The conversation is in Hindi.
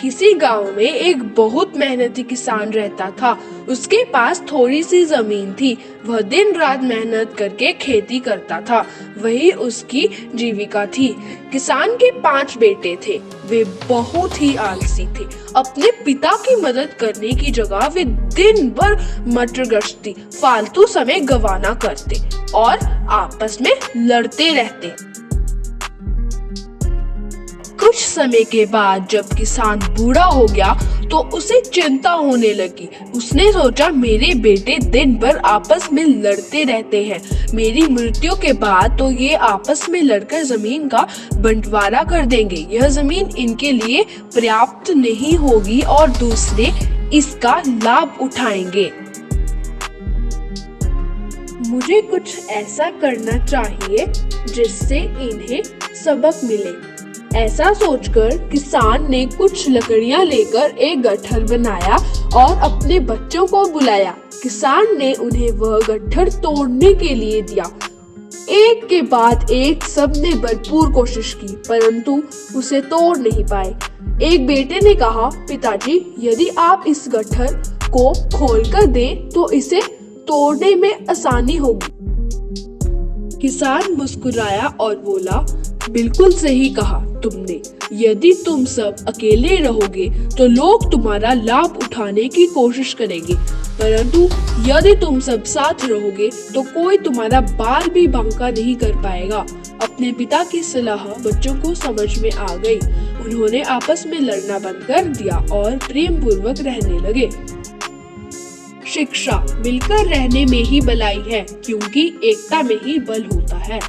किसी गांव में एक बहुत मेहनती किसान रहता था। उसके पास थोड़ी सी जमीन थी। वह दिन रात मेहनत करके खेती करता था। वही उसकी जीविका थी। किसान के 5 बेटे थे। वे बहुत ही आलसी थे। अपने पिता की मदद करने की जगह वे दिन भर मटर गश्ती, फालतू समय गंवाना करते और आपस में लड़ते रहते। कुछ समय के बाद जब किसान बूढ़ा हो गया तो उसे चिंता होने लगी। उसने सोचा, मेरे बेटे दिन भर आपस में लड़ते रहते हैं। मेरी मृत्यु के बाद तो ये आपस में लड़कर जमीन का बंटवारा कर देंगे। यह जमीन इनके लिए पर्याप्त नहीं होगी और दूसरे इसका लाभ उठाएंगे। मुझे कुछ ऐसा करना चाहिए जिससे इन्हें सबक मिले। ऐसा सोचकर किसान ने कुछ लकड़ियां लेकर एक गट्ठर बनाया और अपने बच्चों को बुलाया। किसान ने उन्हें वह गट्ठर तोड़ने के लिए दिया। एक के बाद एक सबने भरपूर कोशिश की, परंतु उसे तोड़ नहीं पाए। एक बेटे ने कहा, पिताजी, यदि आप इस गट्ठर को खोलकर दें तो इसे तोड़ने में आसानी होगी। किसान मुस्कुराया और बोला, बिल्कुल सही कहा तुमने। यदि तुम सब अकेले रहोगे तो लोग तुम्हारा लाभ उठाने की कोशिश करेंगे, परंतु यदि तुम सब साथ रहोगे तो कोई तुम्हारा बाल भी बांका नहीं कर पाएगा। अपने पिता की सलाह बच्चों को समझ में आ गई। उन्होंने आपस में लड़ना बंद कर दिया और प्रेम पूर्वक रहने लगे। शिक्षा, मिलकर रहने में ही भलाई है, क्योंकि एकता में ही बल होता है।